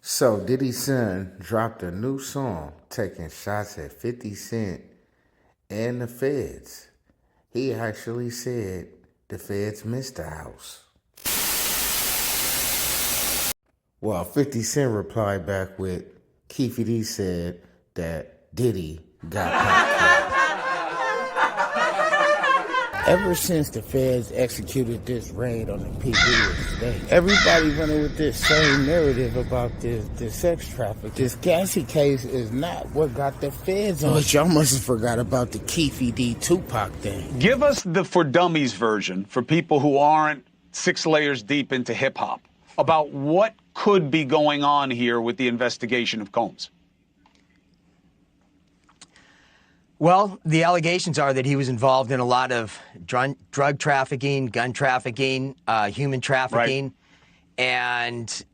So Diddy's son dropped a new song taking shots at 50 Cent and the feds. He actually said the feds missed the house. Well, 50 Cent replied back with, Keefe D said that Diddy got caught. Ever since the feds executed this raid on the PD estate, everybody running with this same narrative about this sex traffic. This Gassy case is not what got the feds on. But y'all must have forgot about the Keefe D Tupac thing. Give us the for dummies version for people who aren't 6 layers deep into hip hop about what could be going on here with the investigation of Combs. Well, the allegations are that he was involved in a lot of drug trafficking, gun trafficking, human trafficking, and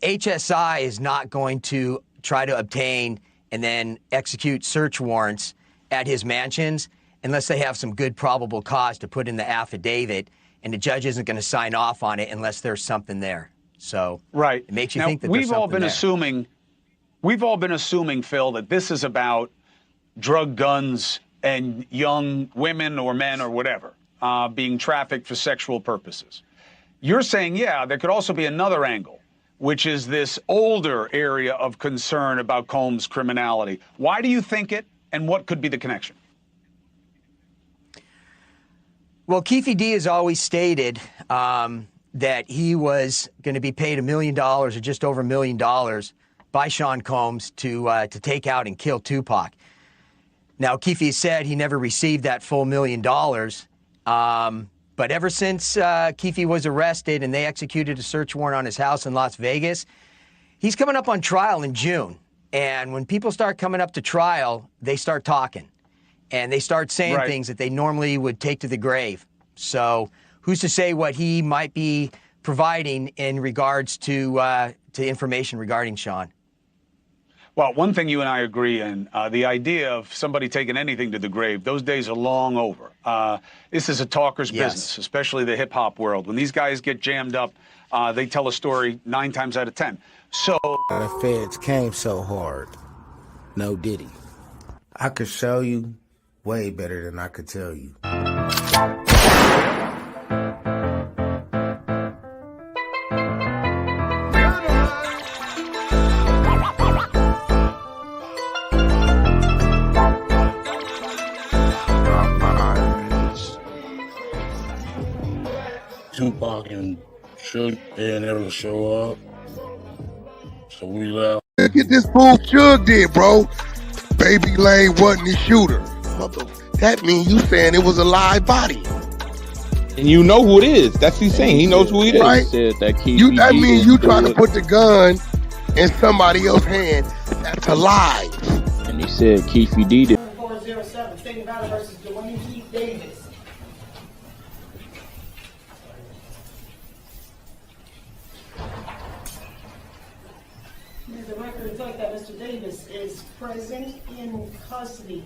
HSI is not going to try to obtain and then execute search warrants at his mansions unless they have some good probable cause to put in the affidavit, and the judge isn't going to sign off on it unless there's something there. So it makes you think that there's something there. We've all been assuming, Phil, that this is about drug, guns, and young women or men or whatever being trafficked for sexual purposes. You're saying, yeah, there could also be another angle, which is this older area of concern about Combs' criminality. Why do you think it, and what could be the connection? Well, Keefe D has always stated that he was going to be paid $1 million or just over $1 million by Sean Combs to take out and kill Tupac. Now, Keefe said he never received that full $1 million, but ever since Keefe was arrested and they executed a search warrant on his house in Las Vegas, he's coming up on trial in June. And when people start coming up to trial, they start talking. And they start saying things that they normally would take to the grave. So who's to say what he might be providing in regards to information regarding Sean? Well, one thing you and I agree in, the idea of somebody taking anything to the grave, those days are long over. This is a talker's business, especially the hip-hop world. When these guys get jammed up, they tell a story 9 times out of 10. So the feds came so hard. No Diddy. I could show you way better than I could tell you. Tupac and Suge, they never show up. So we left. Look at this fool Suge did, bro. Baby Lane wasn't the shooter. That means you saying it was a live body. And you know who it is. That's what he's saying. He knows who it is. Right? That means you trying to put the gun in somebody else's hand that's alive. And he said Keefe D did. 407, State Nevada versus Dwayne Keefe Davis. The record reflects that Mr. Davis is present in custody.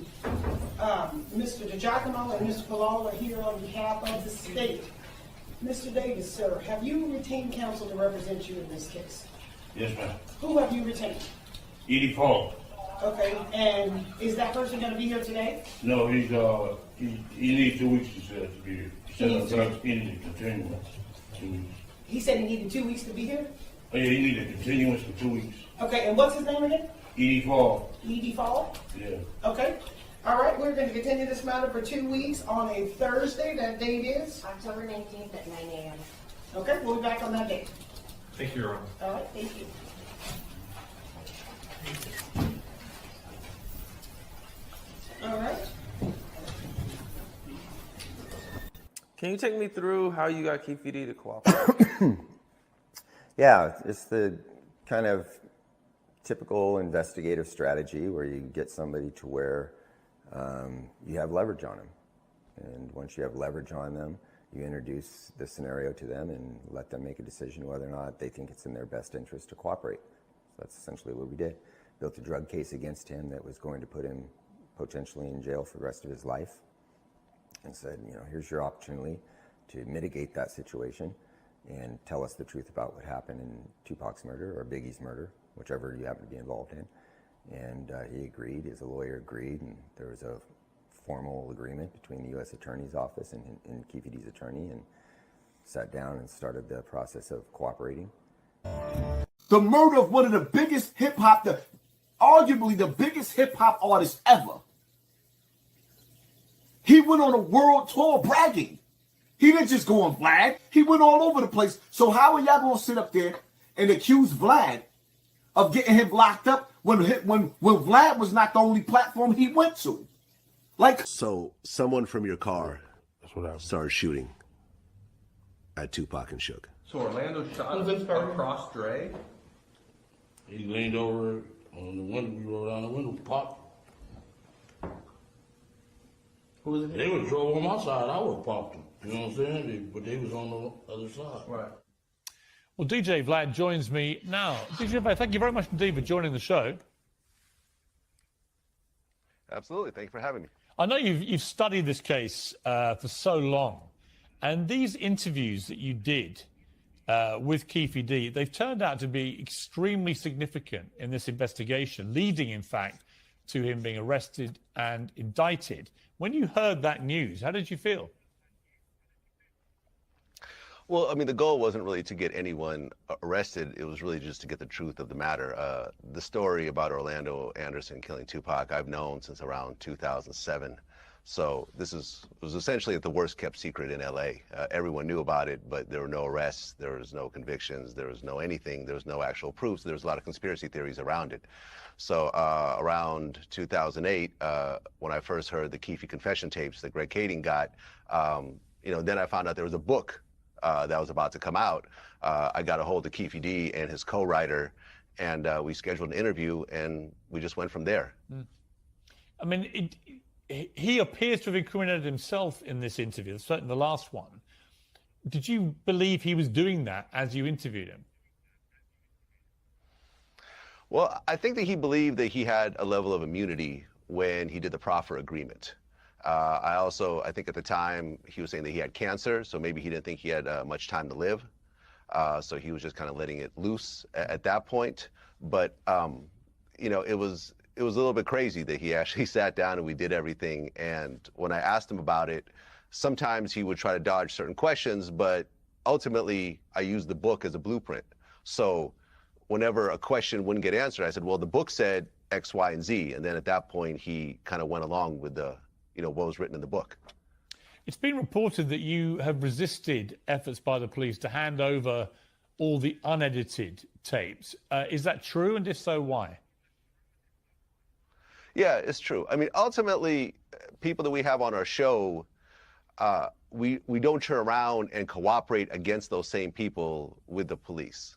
Mr. DiGiacomo and Mr. Palal are here on behalf of the state. Mr. Davis, sir, have you retained counsel to represent you in this case? Yes, ma'am. Who have you retained? Edie Paul. Okay, and is that person going to be here today? No, he needs 2 weeks to be here. He said he needed a continuance. 2 weeks. He said he needed 2 weeks to be here? Oh, yeah, he needed a continuance for 2 weeks. Okay, and what's his name again? Edie Paul. Edie Fall? Yeah. Okay. All right, we're going to continue this matter for 2 weeks on a Thursday. That date is? October 19th at 9 a.m. Okay, we'll be back on that date. Thank you, Your Honor. All right, thank you. All right. Can you take me through how you got Keefe D to cooperate? Yeah, it's the kind of typical investigative strategy where you get somebody to where you have leverage on them. And once you have leverage on them, you introduce the scenario to them and let them make a decision whether or not they think it's in their best interest to cooperate. So that's essentially what we did. Built a drug case against him that was going to put him potentially in jail for the rest of his life, and said, here's your opportunity to mitigate that situation. and tell us the truth about what happened in Tupac's murder or Biggie's murder, whichever you happen to be involved in. And he agreed, his lawyer agreed, and there was a formal agreement between the U.S. Attorney's Office and Keefe D's attorney, and sat down and started the process of cooperating. The murder of one of the biggest hip-hop, arguably the biggest hip-hop artist ever. He went on a world tour bragging. He didn't just go on Vlad. He went all over the place. So how are y'all going to sit up there and accuse Vlad of getting him locked up when Vlad was not the only platform he went to? So someone from your car started shooting at Tupac and Suge. So Orlando shot across Dre? He leaned over on the window, we rolled down the window, popped. Who was it? They would drove on my side, I would have popped them. You know what I'm saying? But they was on the other side. Right. Well, DJ Vlad joins me now. DJ Vlad, thank you very much indeed for joining the show. Absolutely. Thank you for having me. I know you've studied this case for so long, and these interviews that you did with Keefe D, they've turned out to be extremely significant in this investigation, leading, in fact, to him being arrested and indicted. When you heard that news, how did you feel? Well, I mean, the goal wasn't really to get anyone arrested. It was really just to get the truth of the matter. The story about Orlando Anderson killing Tupac, I've known since around 2007. So it was essentially the worst kept secret in LA. Everyone knew about it, but there were no arrests, there was no convictions, there was no anything, there was no actual proofs. There was a lot of conspiracy theories around it. So around 2008, when I first heard the Keefe confession tapes that Greg Kading got, then I found out there was a book that was about to come out. I got a hold of Keefe D and his co-writer, and we scheduled an interview, and we just went from there. I mean, he appears to have incriminated himself in this interview, certainly the last one. Did you believe he was doing that as you interviewed him? Well, I think that he believed that he had a level of immunity when he did the proffer agreement. I think at the time he was saying that he had cancer, so maybe he didn't think he had much time to live. So he was just kind of letting it loose at that point. But, it was a little bit crazy that he actually sat down and we did everything. And when I asked him about it, sometimes he would try to dodge certain questions, but ultimately I used the book as a blueprint. So whenever a question wouldn't get answered, I said, well, the book said X, Y, and Z. And then at that point, he kind of went along with what was written in the book. It's been reported that you have resisted efforts by the police to hand over all the unedited tapes. Is that true? And if so, why? Yeah, it's true. I mean, ultimately, people that we have on our show, we don't turn around and cooperate against those same people with the police.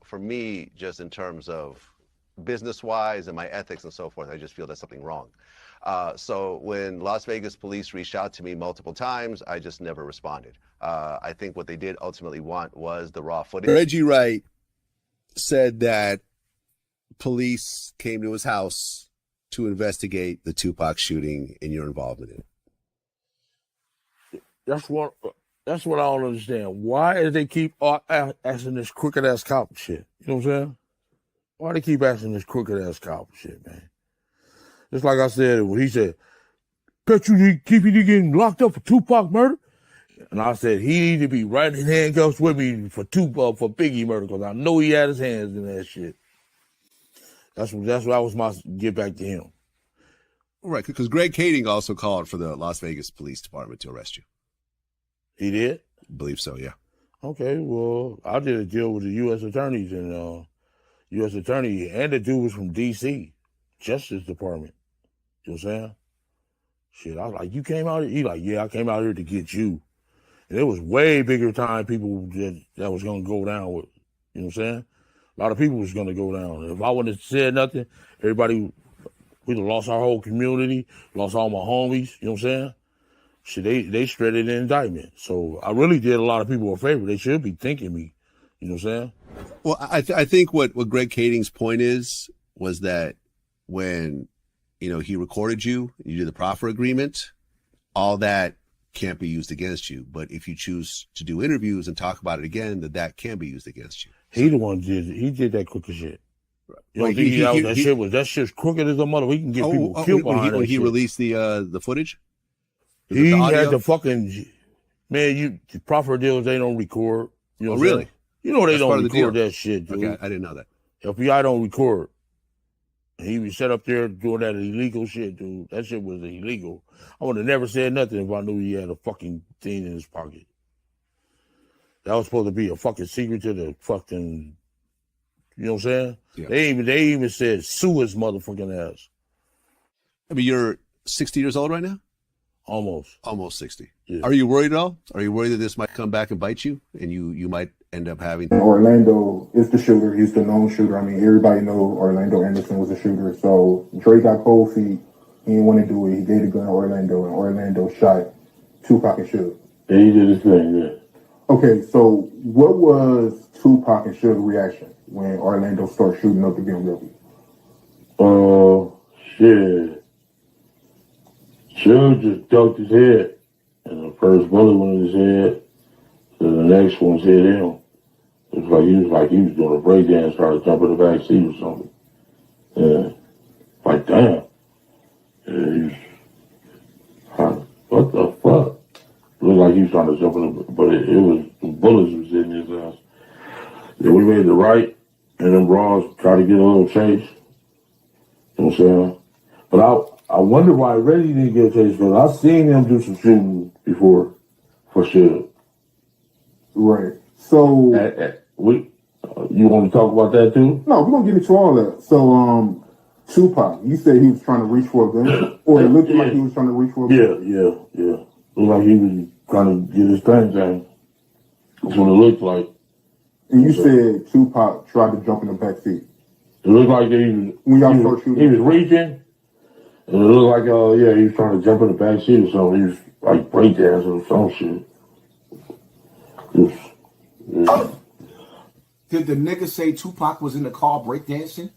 For me, just in terms of business-wise and my ethics and so forth, I just feel there's something wrong. So when Las Vegas police reached out to me multiple times, I just never responded. I think what they did ultimately want was the raw footage. Reggie Wright said that police came to his house to investigate the Tupac shooting and your involvement in it. That's what I don't understand. Why do they keep asking this crooked ass cop shit? You know what I'm saying? Why they keep asking this crooked ass cop shit, man? Just like I said, when he said, "Bet you Keefe D getting locked up for Tupac murder," and I said he need to be right in handcuffs with me for Biggie murder because I know he had his hands in that shit. That was my get back to him. Right, because Greg Kading also called for the Las Vegas Police Department to arrest you. He did? I believe so, yeah. Okay, well, I did a deal with the U.S. attorneys and U.S. attorney, and the dude was from D.C., Justice Department. You know what I'm saying? Shit, I was like, you came out here? He like, yeah, I came out here to get you. And it was way bigger time people that was going to go down with. You know what I'm saying? A lot of people was going to go down. If I wouldn't have said nothing, everybody, we'd have lost our whole community, lost all my homies. You know what I'm saying? Shit, they shredded the indictment. So I really did a lot of people a favor. They should be thanking me. You know what I'm saying? Well, I think what Greg Kading's point was that when, he recorded you did the proffer agreement, all that can't be used against you. But if you choose to do interviews and talk about it again, that can be used against you. He the one did that crooked shit. You don't Wait, think that shit's crooked as a mother. He can get people killed behind that when he shit. released the footage? He had the fucking, man, the proffer deals, they don't record. You know what I'm really? saying? You know they That's don't part of the deal. record that shit, dude. Okay, I didn't know that. FBI don't record. He was set up there doing that illegal shit, dude. That shit was illegal. I would have never said nothing if I knew he had a fucking thing in his pocket. That was supposed to be a fucking secret to the fucking, you know what I'm saying? Yeah. They even said sue his motherfucking ass. I mean, you're 60 years old right now? Almost 60. Yeah. Are you worried at all? Are you worried that this might come back and bite you, and you might end up having? Orlando is the shooter. He's the known shooter. I mean, everybody knows Orlando Anderson was a shooter. So Dre got cold feet. He didn't want to do it. He gave the gun to Orlando, and Orlando shot Tupac and Suge. Yeah, he did his thing, yeah. Okay, so what was Tupac and Suge's reaction when Orlando started shooting up the BMW? Shit. Suge just ducked his head, and the first bullet went in his head, then the next one hit him. It was like he was doing a breakdance, started jumping in the back seat or something. Yeah. Like, damn. Yeah, what the fuck? It looked like he was trying to jump in, but it was, the bullets was in his ass. Then we made the right, and them bras tried to get a little chase. You know what I'm saying? But I wonder why Reddy didn't get a chase, because I seen him do some shooting before, for sure. Right. So you want to talk about that too? No, we're gonna get into all that. So Tupac, you said he was trying to reach for a gun, or it looked like he was trying to reach for a gun. Yeah. Looked like he was trying to get his thing done. That's what it looked like. And you said Tupac tried to jump in the back seat. It looked like he was reaching, and it looked like he was trying to jump in the back seat or something. He was like breakdancing or some shit. Did the nigga say Tupac was in the car breakdancing?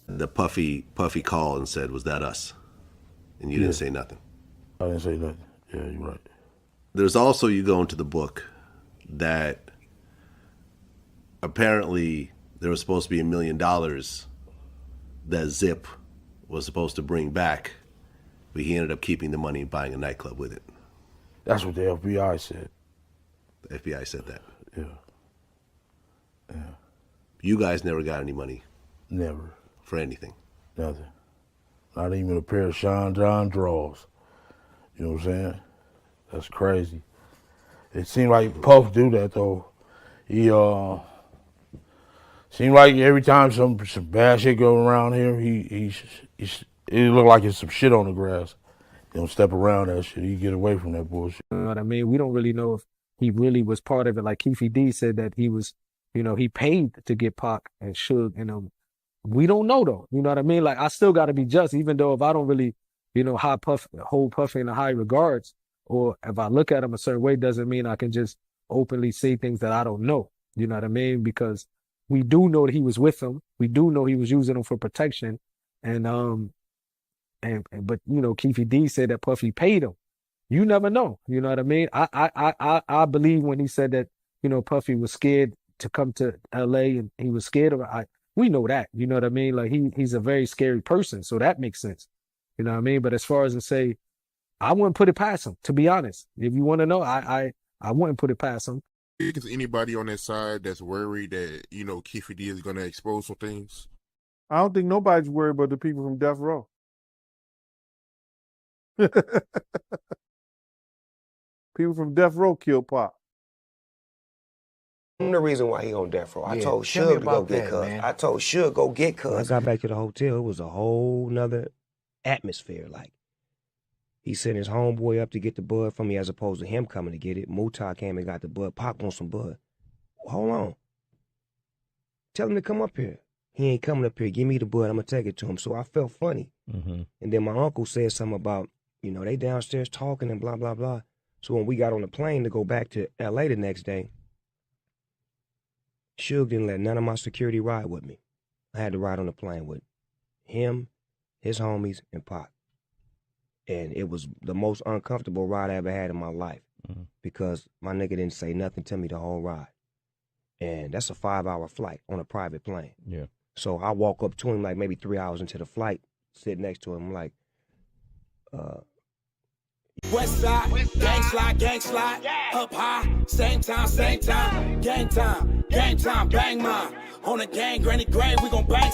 The Puffy called and said, "Was that us?" And you didn't say nothing. I didn't say nothing. Yeah, you're right. There's also, you go into the book, that apparently there was supposed to be $1 million that Zip was supposed to bring back, but he ended up keeping the money and buying a nightclub with it. That's what the FBI said. The FBI said that. Yeah. You guys never got any money. Never. For anything. Nothing. Not even a pair of Sean John drawers. You know what I'm saying? That's crazy. It seemed like Puff do that though. He seemed like every time some bad shit go around here, it look like it's some shit on the grass. He don't step around that shit. He get away from that bullshit. You know what I mean? We don't really know if he really was part of it. Like Keefe D said that he was, he paid to get Pac and Suge, we don't know though. You know what I mean? Like I still got to be just, even though if I don't really, hold Puffy in a high regards, or if I look at him a certain way, doesn't mean I can just openly say things that I don't know. You know what I mean? Because we do know that he was with him. We do know he was using them for protection, but Keefe D said that Puffy paid him. You never know. You know what I mean? I believe when he said that, Puffy was scared to come to LA and he was scared of it. We know that. You know what I mean? Like he's a very scary person, so that makes sense. You know what I mean? But as far as to say, I wouldn't put it past him, to be honest. If you want to know, I wouldn't put it past him. Is anybody on that side that's worried that, Keefe D is going to expose some things? I don't think nobody's worried about the people from Death Row. People from Death Row killed Pop. I'm the reason why he on death row. I Yeah, told tell me Suge to go about get that, Cuz. man. I told Suge go get Cuz. When I got back to the hotel, it was a whole nother atmosphere. Like, he sent his homeboy up to get the bud from me as opposed to him coming to get it. Mutai came and got the bud. Pop wants some bud. Hold on. Tell him to come up here. He ain't coming up here. Give me the bud. I'm going to take it to him. So I felt funny. Mm-hmm. And then my uncle said something about, they downstairs talking and blah, blah, blah. So when we got on the plane to go back to L.A. the next day, Suge didn't let none of my security ride with me. I had to ride on the plane with him, his homies, and Pop. And it was the most uncomfortable ride I ever had in my life because my nigga didn't say nothing to me the whole ride. And that's a 5-hour flight on a private plane. Yeah. So I walk up to him like maybe 3 hours into the flight, sit next to him like, West side, gang slide, up high, same time, game time, bang mine. On the gang, granny grave, we gon' bang